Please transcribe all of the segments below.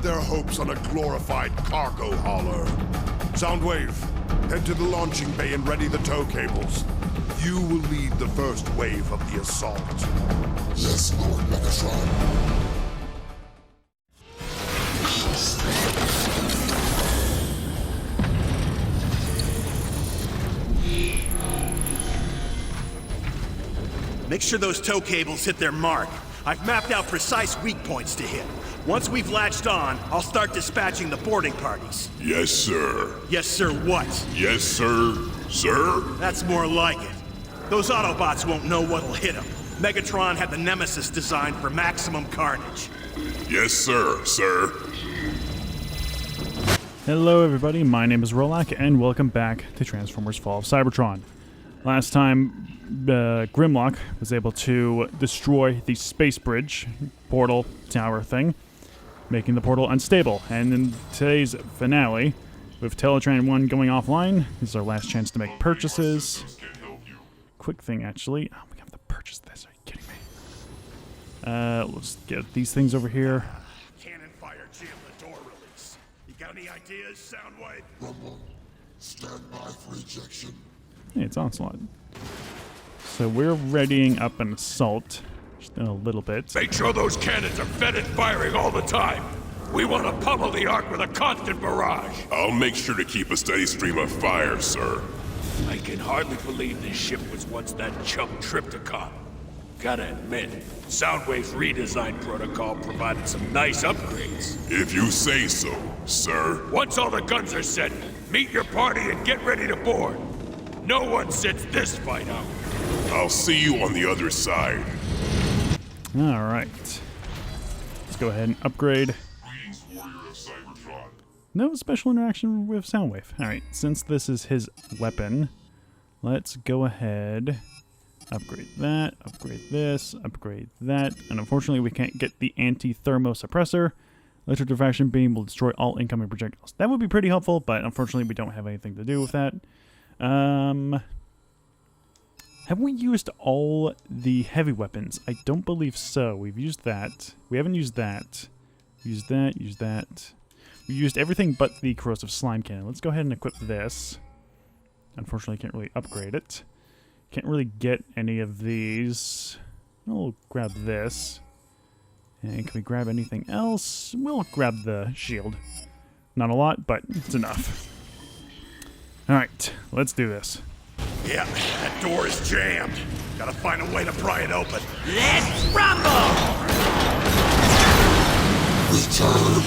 their hopes on a glorified cargo hauler. Soundwave, head to the launching bay and ready the tow cables. You will lead the first wave of the assault. Yes, Lord Megatron. Make sure those tow cables hit their mark. I've mapped out precise weak points to hit. Once we've latched on, I'll start dispatching the boarding parties. Yes, sir. Yes, sir, what? Yes, sir. Sir? That's more like it. Those Autobots won't know what'll hit them. Megatron had the Nemesis designed for maximum carnage. Yes, sir, sir. Hello everybody, my name is Rolak, and welcome back to Transformers Fall of Cybertron. Last time, Grimlock was able to destroy the space bridge portal tower thing, making the portal unstable. And in today's finale, with Teletran 1 going offline, this is our last chance to make purchases. Quick thing, actually. Oh, we have to purchase this. Are you kidding me? Let's get these things over here. Cannon fire jam the door release. You got any ideas, Soundwave? Rumble. Stand by for ejection. Hey, it's Onslaught. So we're readying up an assault. Just in a little bit. Make sure those cannons are fed and firing all the time. We want to pummel the Ark with a constant barrage. I'll make sure to keep a steady stream of fire, sir. I can hardly believe this ship was once that chump Trypticon. Gotta admit, Soundwave's redesign protocol provided some nice upgrades. If you say so, sir. Once all the guns are set, meet your party and get ready to board. No one sits this fight out. I'll see you on the other side. Alright. Let's go ahead and upgrade. Greetings, warrior of Cybertron. No special interaction with Soundwave. Alright, since this is his weapon, let's go ahead, upgrade that, upgrade this, upgrade that, and unfortunately we can't get the anti-thermo suppressor. Electro-diffraction beam will destroy all incoming projectiles. That would be pretty helpful, but unfortunately we don't have anything to do with that. Have we used all the heavy weapons? I don't believe so. We've used that. We haven't used that. Used that, used that. We used everything but the corrosive slime cannon. Let's go ahead and equip this. Unfortunately, can't really upgrade it. Can't really get any of these. We'll grab this. And can we grab anything else? We'll grab the shield. Not a lot, but it's enough. Alright, let's do this. Yeah, that door is jammed. Gotta find a way to pry it open. Let's rumble! Return.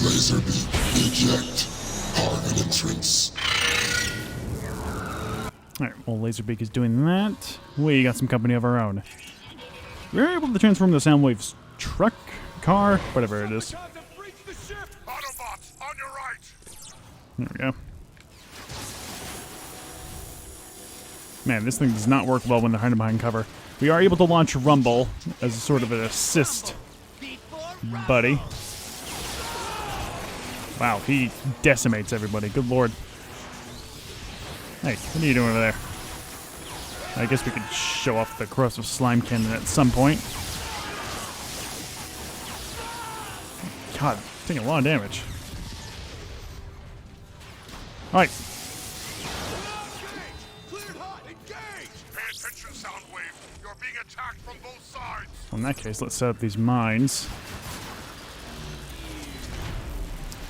Laser beam. Eject. Harden entrance. Alright, well, Laserbeak is doing that. We got some company of our own. We were able to transform the Soundwave's truck, car, whatever it is. Autobots, on your right! There we go. Man, this thing does not work well when they're hiding behind cover. We are able to launch Rumble as a sort of an assist buddy. Wow, he decimates everybody. Good lord. Hey, what are you doing over there? I guess we could show off the corrosive slime cannon at some point. God, taking a lot of damage. Alright. Cleared hot, engage! Pay attention, Soundwave. You're being attacked from both sides. In that case, let's set up these mines.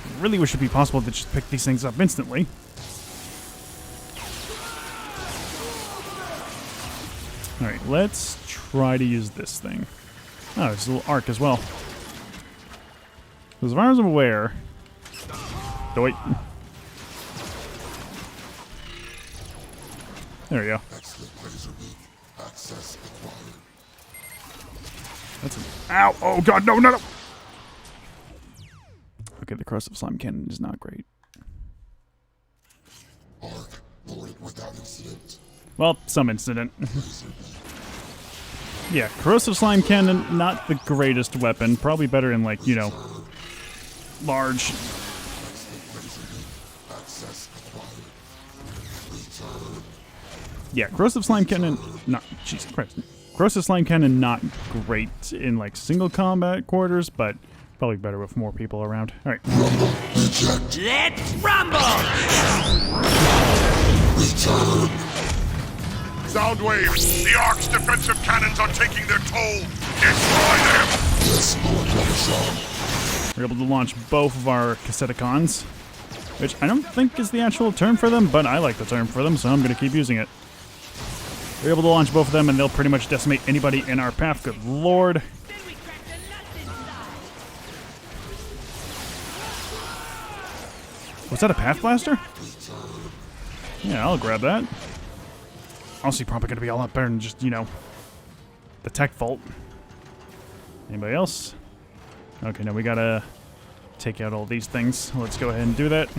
I really wish it'd be possible to just pick these things up instantly. Alright, let's try to use this thing. Oh, there's a little arc as well. As far as I'm aware... Oh, wait. There we go. That's an... Ow! Oh god, no, no, no! Okay, the corrosive slime cannon is not great. Arc boarded without incident. Well, some incident. Yeah, corrosive slime cannon, not the greatest weapon. Probably better in, like, you know, large. Yeah, corrosive slime cannon. Not Jesus Christ. Corrosive slime cannon not great in like single combat quarters, but probably better with more people around. All right. Let's rumble! Soundwave, the Ark's defensive cannons are taking their toll. Destroy them! Yes, Lord Ramazan. We're able to launch both of our Decepticons, which I don't think is the actual term for them, but I like the term for them, so I'm going to keep using it. We're able to launch both of them, and they'll pretty much decimate anybody in our path. Good lord. Then we crack the nuts inside. Was that a path blaster? Yeah, I'll grab that. Honestly, probably going to be a lot better than just, you know, the tech vault. Anybody else? Okay, now we got to take out all these things. Let's go ahead and do that.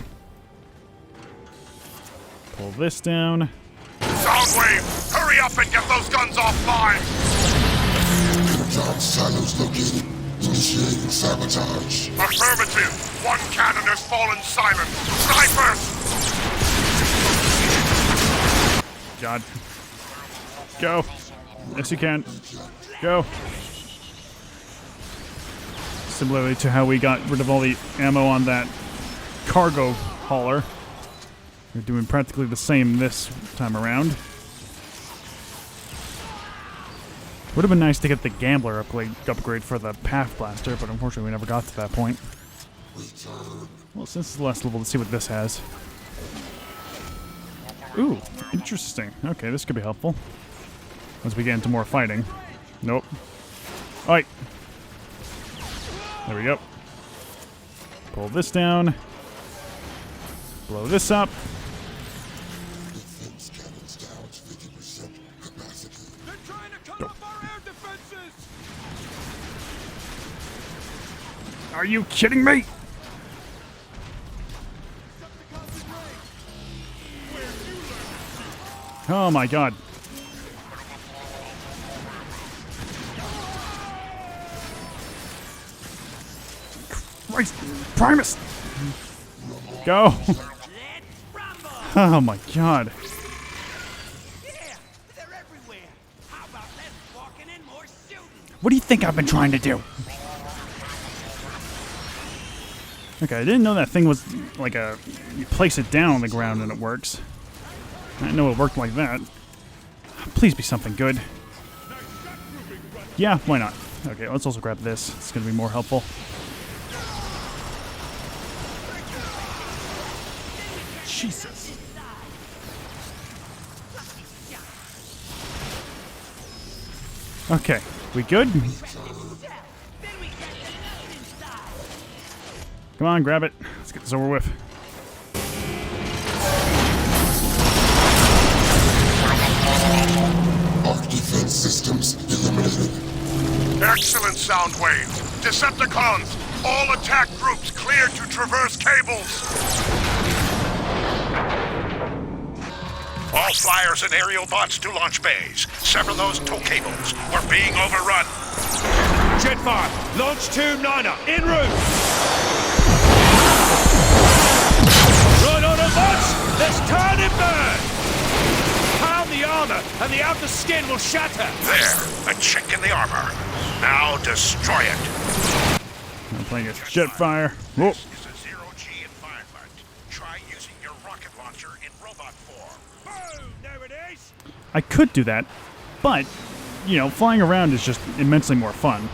Pull this down. Soundwave, hurry up and get those guns offline! Energon silos located. Initiating sabotage. Affirmative. One cannon has fallen silent. Snipers! God. Go. Yes, you can. Go. Similarly to how we got rid of all the ammo on that cargo hauler. We're doing practically the same this time around. Would have been nice to get the Gambler upgrade for the Path Blaster, but unfortunately we never got to that point. Well, since it's the last level, let's see what this has. Ooh, interesting. Okay, this could be helpful. Once we get into more fighting. Nope. Alright. There we go. Pull this down. Blow this up. Defense cannons down to 50% capacity. They're trying to cut off our air defenses! Are you kidding me? Oh my god. Christ, Primus! Go! Let's rumble! Oh my god. Yeah, they're everywhere. How about less walking and more shooting? What do you think I've been trying to do? Okay, I didn't know that thing was like a... You place it down on the ground and it works. I didn't know it worked like that. Please be something good. Yeah, why not? Okay, let's also grab this. It's gonna be more helpful. Jesus. Okay, we good? Then we crack the nuts inside. Come on, grab it. Let's get this over with. Arc defense systems eliminated. Excellent, Soundwave. Decepticons, all attack groups cleared to traverse cables. All flyers and aerial bots to launch bays. Sever those tow cables. We're being overrun. Jetfire, launch 2-9er, en route! Right on Autobots, let's turn and burn! Pound the armor, and the outer skin will shatter! There, a chink in the armor. Now destroy it. I'm playing as Jetfire. Whoa. This is a zero-G environment. Try using your rocket launcher in robot form. Boom, there it is! I could do that, but, you know, flying around is just immensely more fun.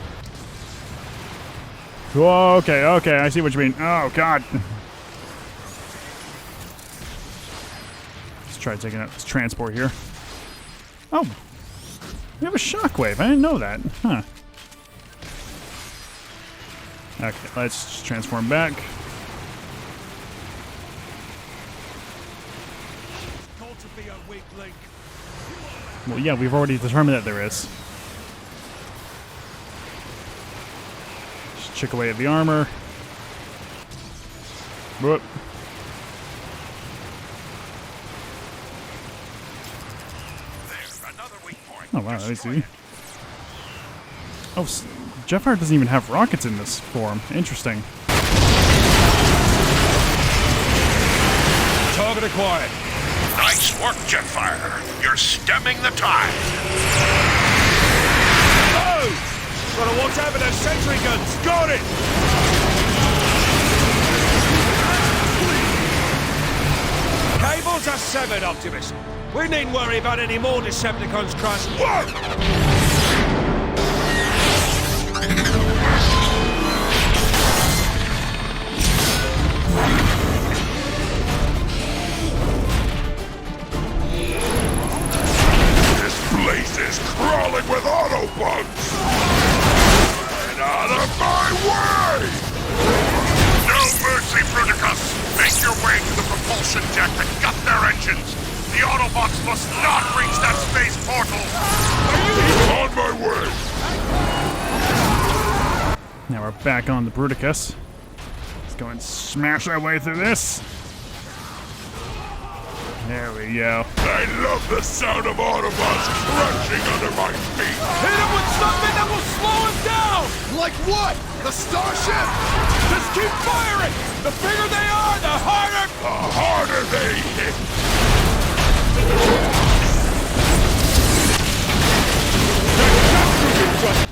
Whoa, okay, I see what you mean. Oh, God. Let's try taking out this transport here. Oh, we have a shockwave. I didn't know that. Huh. Okay, let's just transform back. Called to be a weak link. Well, yeah, we've already determined that there is. Just chick away at the armor. Whoop. There's another weak point. Oh, wow, that's easy. Oh, Jetfire doesn't even have rockets in this form. Interesting. keeping it quiet. Nice work, Jetfire. You're stemming the tide. Oh! Gotta watch out for those sentry guns. Got it! Cables are severed, Optimus. We needn't worry about any more Decepticons crashing. Whoa! This place is crawling with Autobots! Get out of my way! No mercy, Bruticus. Make your way to the propulsion deck and gut their engines. The Autobots must not reach that space portal. On my way! Now we're back on the Bruticus. Let's go and smash our way through this. There we go. I love the sound of Autobots crunching under my feet! Hit him with something that will slow him down! Like what? The starship? Just keep firing! The bigger they are, the harder... The harder they hit!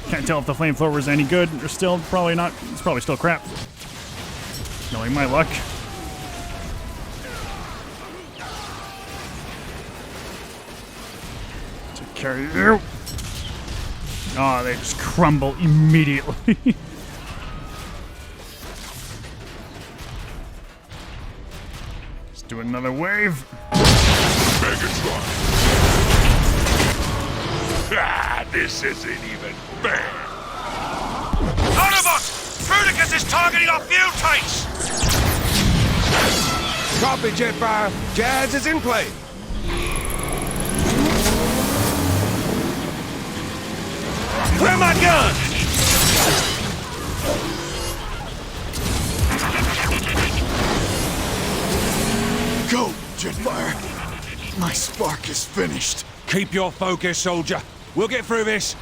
Can't tell if the flamethrower is any good or still. Probably not. It's probably still crap. Knowing my luck. Take care of you. Oh, they just crumble immediately. Let's do another wave. Megatron! Ah, this isn't even fair! Autobots! Bruticus is targeting our fuel tanks! Copy, Jetfire. Jazz is in play. Clear my gun! Go, Jetfire! My spark is finished. Keep your focus, soldier. We'll get through this.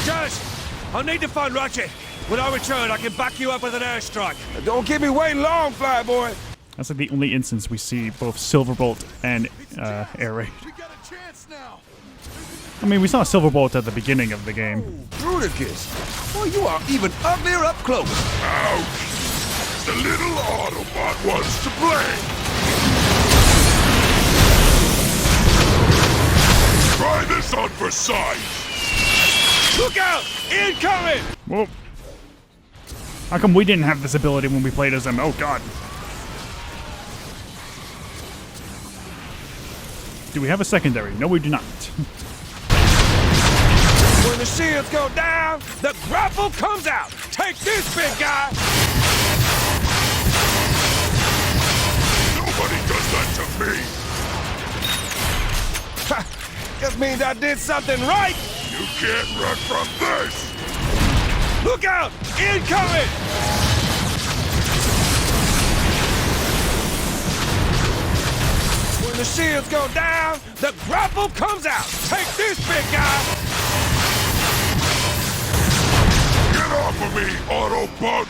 Jazz, I need to find Ratchet. When I return, I can back you up with an airstrike. Don't keep me waiting long, Flyboy. That's like the only instance we see both Silverbolt and Air Raid. We got a chance now! I mean, we saw Silverbolt at the beginning of the game. Bruticus. Well, you are even uglier up close. Ouch! The little Autobot was to blame! Try this on for size! Look out! Incoming! Whoa. How come we didn't have this ability when we played as him? Oh, God. Do we have a secondary? No, we do not. When the shields go down, the grapple comes out. Take this, big guy! Nobody does that to me! Just means I did something right! You can't run from this! Look out! Incoming! When the shields go down, the grapple comes out. Take this, big guy! Get off of me, Autobot!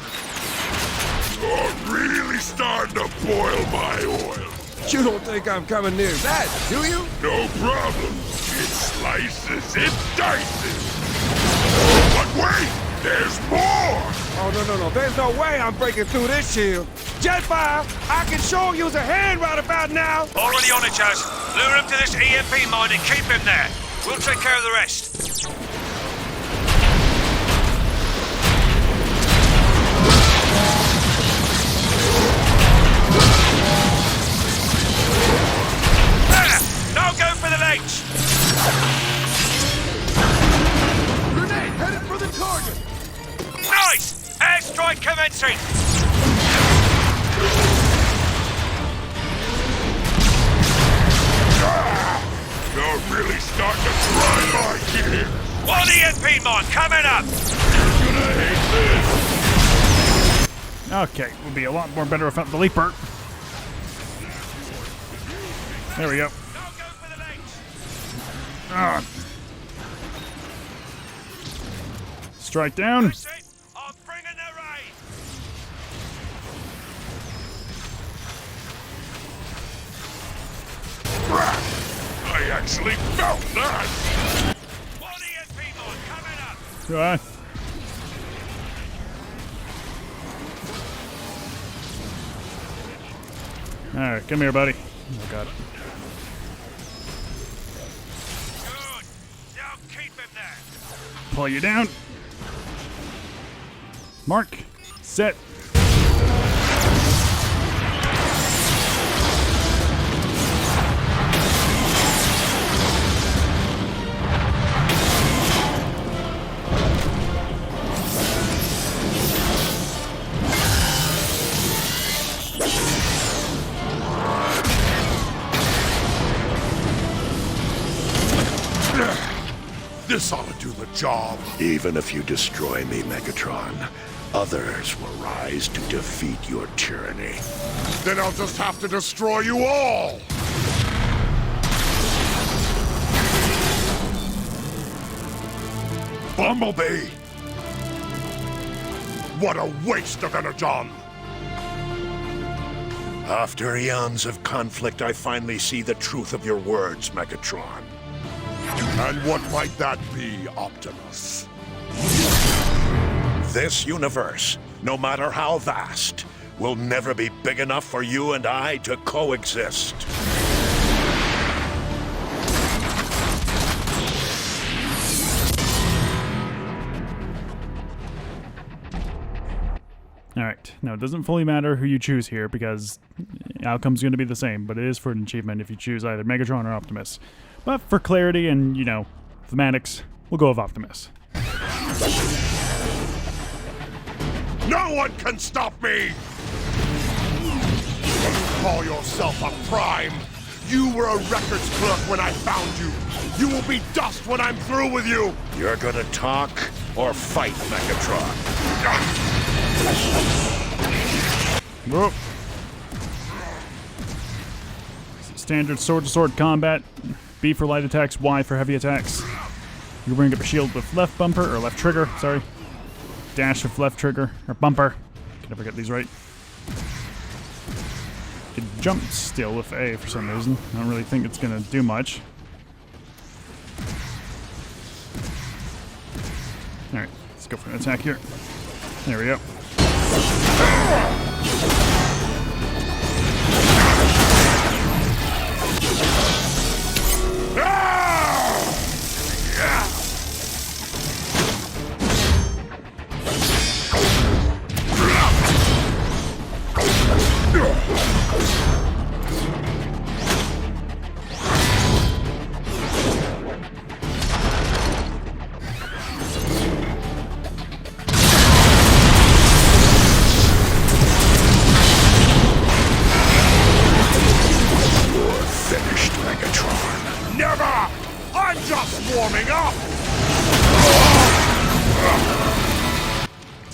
You're really starting to boil my oil. You don't think I'm coming near that, do you? No problem. It slices, it dices. But wait, there's more! Oh, no. There's no way I'm breaking through this shield. Jetfire, I can sure use a hand right about now. Already on it, Jazz. Lure him to this EMP mine and keep him there. We'll take care of the rest. Now go for the legs! Grenade headed for the target! Nice! Airstrike commencing! You're really starting to grind my gears! One EMP mine coming up! You're gonna hate this! Okay, would be a lot more better without the leaper. There we go. Now go for the legs! Ah. Strike down. That's it! I'm bringing the rain! I actually felt that! One of you people coming up! Go on. Alright, come here, buddy. Oh, God. Good. Now keep him there. Pull you down. Mark. Set. This ought to do the job. Even if you destroy me, Megatron, others will rise to defeat your tyranny. Then I'll just have to destroy you all! Bumblebee! What a waste of energon! After eons of conflict, I finally see the truth of your words, Megatron. And what might that be, Optimus? This universe, no matter how vast, will never be big enough for you and I to coexist. Alright, now it doesn't fully matter who you choose here because the outcome's going to be the same, but it is for an achievement if you choose either Megatron or Optimus. But for clarity and, you know, thematics, we'll go with Optimus. No one can stop me! Call yourself a prime. You were a records clerk when I found you. You will be dust when I'm through with you. You're gonna talk or fight, Megatron. Whoop. Standard sword-to-sword combat. B for light attacks, Y for heavy attacks. You bring up a shield with left bumper, or left trigger, sorry. Dash with left trigger, or bumper. Can never get these right. You can jump still with A for some reason. I don't really think it's going to do much. Alright, let's go for an attack here. There we go.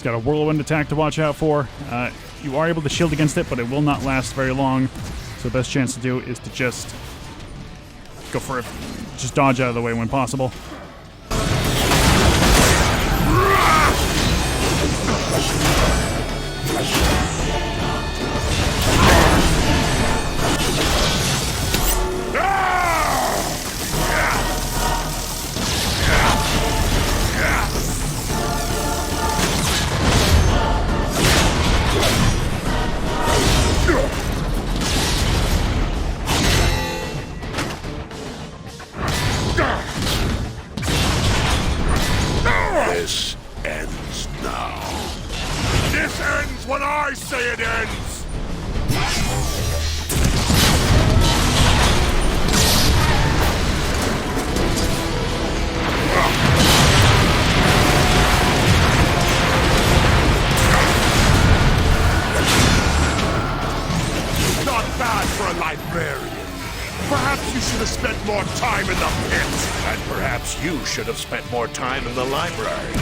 Got a whirlwind attack to watch out for. You are able to shield against it, but it will not last very long. So the best chance to do is to just go for it. Just dodge out of the way when possible. This ends now. This ends when I say it ends! Not bad for a librarian. Perhaps you should have spent more time in the pit. And perhaps you should have spent more time in the library.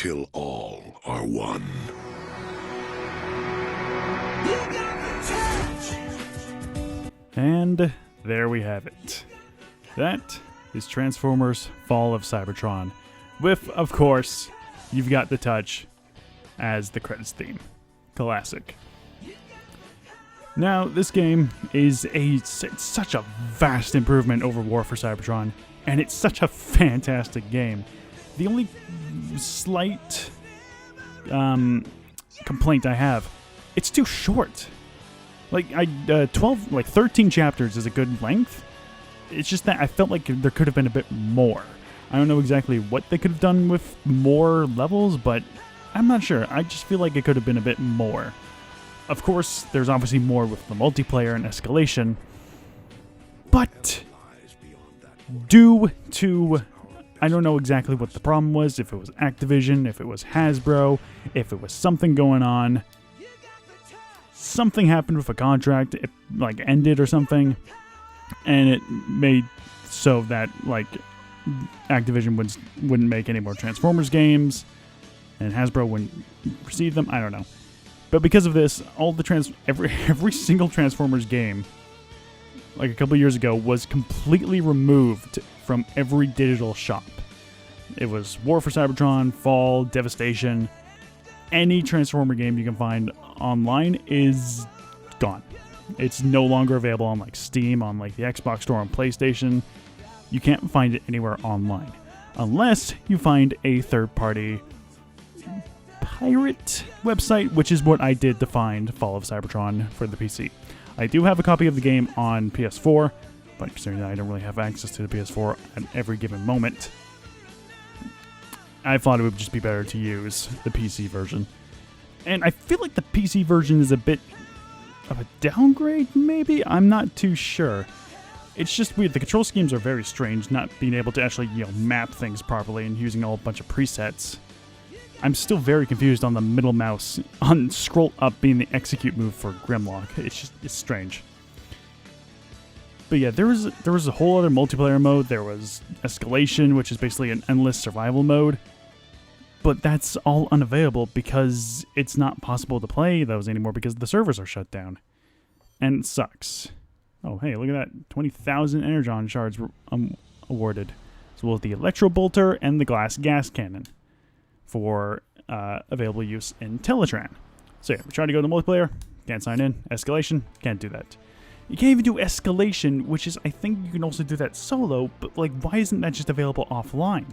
till all are one. And there we have it. That is Transformers Fall of Cybertron. With, of course, You've Got the Touch as the credits theme. Classic. Now, this game is it's such a vast improvement over War for Cybertron, and it's such a fantastic game. The only slight complaint I have, it's too short. Like 13 chapters is a good length. It's just that I felt like there could have been a bit more. I don't know exactly what they could have done with more levels, but I'm not sure. I just feel like it could have been a bit more. Of course, there's obviously more with the multiplayer and escalation, but due to, I don't know exactly what the problem was, if it was Activision, if it was Hasbro, if it was something going on. Something happened with a contract, it ended or something, and it made so that Activision wouldn't make any more Transformers games, and Hasbro wouldn't receive them. I don't know. But because of this, all the every single Transformers game, like a couple years ago, was completely removed from every digital shop. It was War for Cybertron, Fall, Devastation. Any Transformer game you can find online is gone. It's no longer available on Steam, on the Xbox Store, on PlayStation. You can't find it anywhere online, unless you find a third-party pirate website, which is what I did to find Fall of Cybertron for the PC. I do have a copy of the game on PS4, but considering that I don't really have access to the PS4 at every given moment, I thought it would just be better to use the PC version. And I feel like the PC version is a bit of a downgrade, maybe? I'm not too sure. It's just weird. The control schemes are very strange, not being able to actually, map things properly and using a whole bunch of presets. I'm still very confused on the middle mouse, on scroll up being the execute move for Grimlock. It's strange. But yeah, there was a whole other multiplayer mode. There was Escalation, which is basically an endless survival mode. But that's all unavailable because it's not possible to play those anymore because the servers are shut down. And it sucks. Oh, hey, look at that. 20,000 Energon shards were awarded. As well as the Electro Bolter and the Glass Gas Cannon for available use in Teletran. So yeah, we try to go to multiplayer. Can't sign in. Escalation. Can't do that. You can't even do Escalation, which is, I think you can also do that solo, but why isn't that just available offline?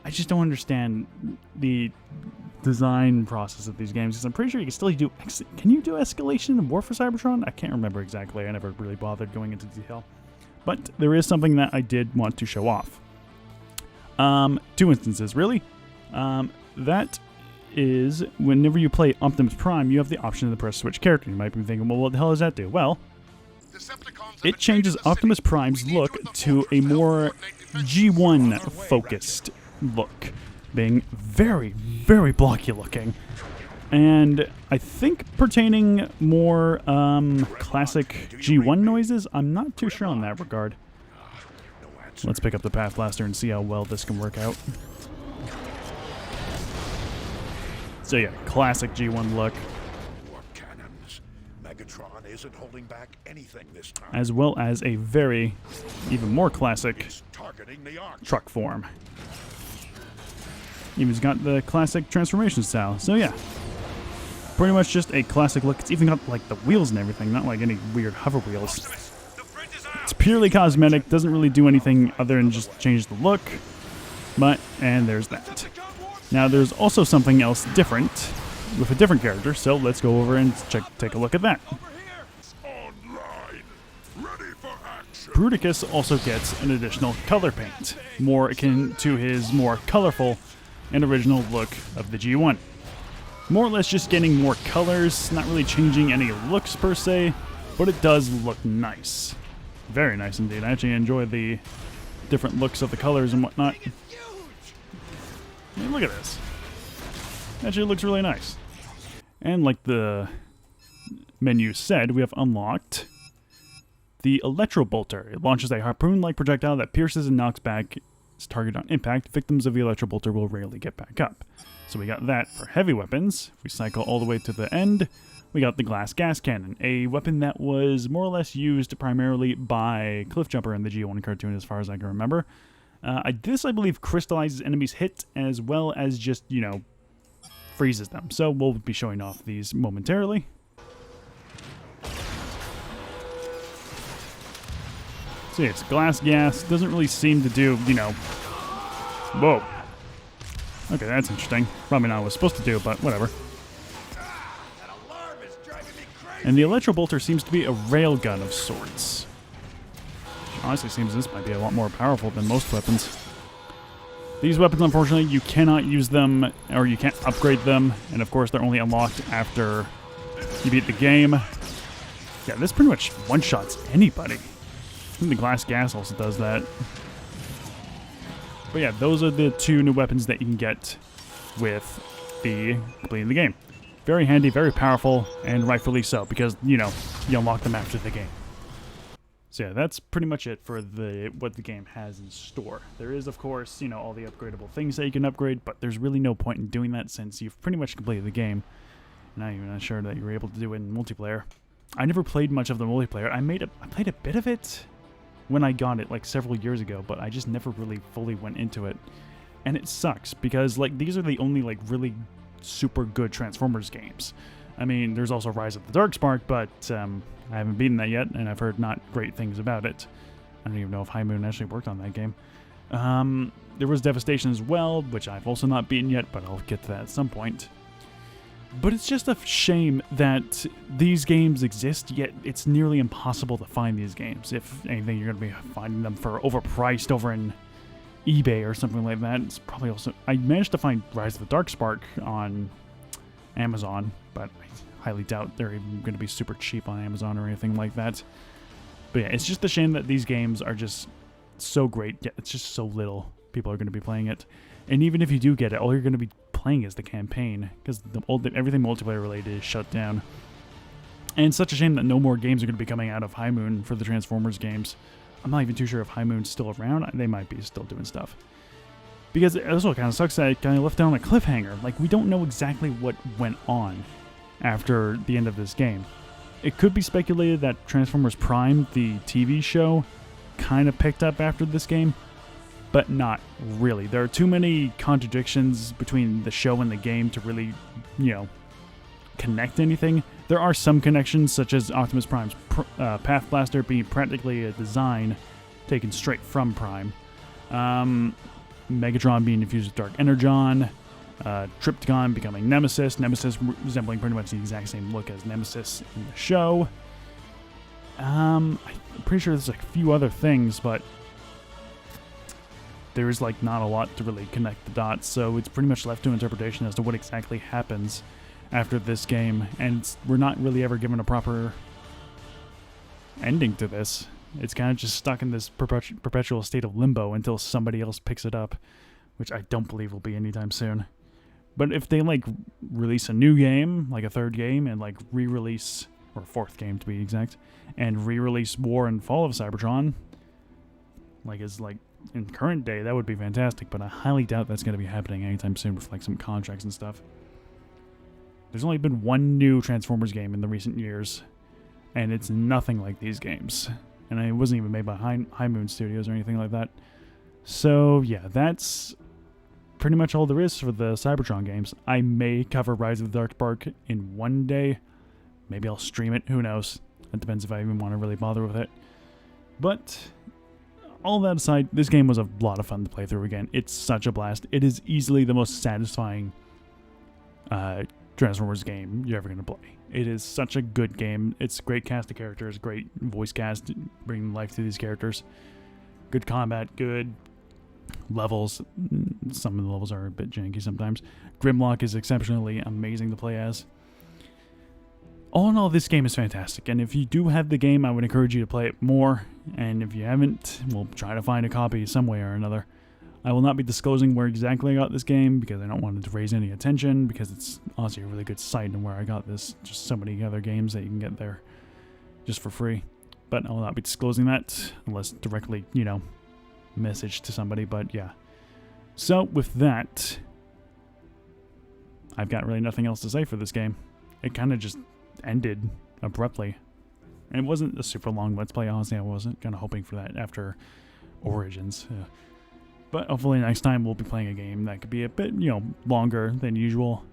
I just don't understand the design process of these games, because I'm pretty sure you can still do... Can you do Escalation in War for Cybertron? I can't remember exactly. I never really bothered going into detail. But there is something that I did want to show off. 2 instances, really. That is, whenever you play Optimus Prime, you have the option to press switch character. You might be thinking, well, what the hell does that do? Well, it changes Optimus Prime's look to a more G1-focused look, being very, very blocky looking. And I think pertaining more classic G1 noises. I'm not too sure on that regard. Let's pick up the Path Blaster and see how well this can work out. So yeah, classic G1 look. Megatron isn't holding back anything this time. As well as a very, even more classic Targeting the arc. truck form. Even's got the classic transformation style. So yeah, pretty much just a classic look. It's even got the wheels and everything, not any weird hover wheels. It's purely cosmetic, doesn't really do anything other than just change the look. And there's that. Now there's also something else different with a different character, so let's go over and take a look at that. Online. Ready for action. Bruticus also gets an additional color paint, more akin to his more colorful and original look of the G1. More or less just getting more colors, not really changing any looks per se, but it does look nice. Very nice indeed. I actually enjoy the different looks of the colors and whatnot. I mean, look at this. Actually looks really nice. And like the menu said, we have unlocked the Electro Bolter. It launches a harpoon-like projectile that pierces and knocks back its target on impact, victims of the Electrobolter will rarely get back up. So we got that for heavy weapons. If we cycle all the way to the end, we got the glass gas cannon, a weapon that was more or less used primarily by Cliffjumper in the G1 cartoon as far as I can remember. This, I believe, crystallizes enemies' hit as well as just, you know, freezes them. So we'll be showing off these momentarily. So yeah, it's glass gas. Doesn't really seem to do, you know... Whoa. Okay, that's interesting. Probably not what I was supposed to do, but whatever. And the Electrobolter seems to be a railgun of sorts. Honestly, seems this might be a lot more powerful than most weapons. These weapons, unfortunately, you cannot use them, or you can't upgrade them, and of course they're only unlocked after you beat the game. Yeah, this pretty much one-shots anybody. I think the glass gas also does that. But yeah, those are the two new weapons that you can get with completing the game. Very handy, very powerful, and rightfully so, because, you know, you unlock them after the game. So yeah, that's pretty much it for what the game has in store. There is, of course, you know, all the upgradable things that you can upgrade, but there's really no point in doing that since you've pretty much completed the game. And I'm even not sure that you were able to do it in multiplayer. I never played much of the multiplayer. I played a bit of it when I got it, like, several years ago, but I just never really fully went into it. And it sucks, because, like, these are the only, like, really super good Transformers games. I mean, there's also Rise of the Darkspark, but I haven't beaten that yet, and I've heard not great things about it. I don't even know if High Moon actually worked on that game. There was Devastation as well, which I've also not beaten yet, but I'll get to that at some point. But it's just a shame that these games exist, yet it's nearly impossible to find these games. If anything, you're going to be finding them for overpriced over in eBay or something like that. It's probably also... I managed to find Rise of the Darkspark on Amazon, but I highly doubt they're even going to be super cheap on Amazon or anything like that. But yeah, it's just a shame that these games are just so great, yet it's just so little people are going to be playing it. And even if you do get it, all you're going to be playing is the campaign, because everything multiplayer related is shut down. And it's such a shame that no more games are going to be coming out of High Moon for the Transformers games. I'm not even too sure if High Moon's still around. They might be still doing stuff. Because it also kind of sucks that it kind of left down a cliffhanger. Like, we don't know exactly what went on after the end of this game. It could be speculated that Transformers Prime, the TV show, kind of picked up after this game, but not really. There are too many contradictions between the show and the game to really, you know, connect anything. There are some connections, such as Optimus Prime's Path Blaster being practically a design taken straight from Prime. Megatron being infused with Dark Energon. Trypticon becoming Nemesis. Nemesis resembling pretty much the exact same look as Nemesis in the show. I'm pretty sure there's like a few other things, but there's like not a lot to really connect the dots, so it's pretty much left to interpretation as to what exactly happens after this game, and we're not really ever given a proper ending to this. It's kind of just stuck in this perpetual state of limbo until somebody else picks it up, which I don't believe will be anytime soon. But if they like release a new game, like a third game, and like re-release, or fourth game to be exact, and re-release War and Fall of Cybertron, like as like in current day, that would be fantastic, but I highly doubt that's going to be happening anytime soon with like some contracts and stuff. There's only been one new Transformers game in the recent years, and it's nothing like these games. And it wasn't even made by High Moon Studios or anything like that. So yeah, that's pretty much all there is for the Cybertron games. I may cover Rise of the Darkspark in one day. Maybe I'll stream it, who knows. It depends if I even want to really bother with it. But all that aside, this game was a lot of fun to play through again. It's such a blast. It is easily the most satisfying Transformers game you're ever going to play. It is such a good game. It's a great cast of characters, great voice cast, bringing life to these characters. Good combat, good levels. Some of the levels are a bit janky sometimes. Grimlock is exceptionally amazing to play as. All in all, this game is fantastic, and if you do have the game, I would encourage you to play it more, and if you haven't, we'll try to find a copy some way or another. I will not be disclosing where exactly I got this game, because I don't want it to raise any attention, because it's honestly a really good site and where I got this. Just so many other games that you can get there just for free. But I will not be disclosing that, unless directly, you know, message to somebody, but yeah. So with that, I've got really nothing else to say for this game. It kind of just ended abruptly. And it wasn't a super long Let's Play, honestly. I wasn't kind of hoping for that after Origins. But hopefully next time we'll be playing a game that could be a bit, longer than usual.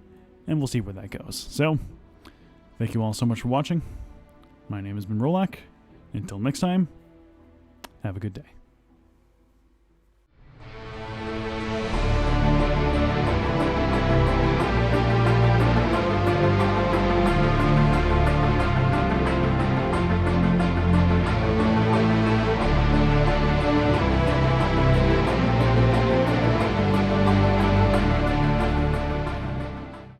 And we'll see where that goes. So, thank you all so much for watching. My name has been Rolak. Until next time, have a good day.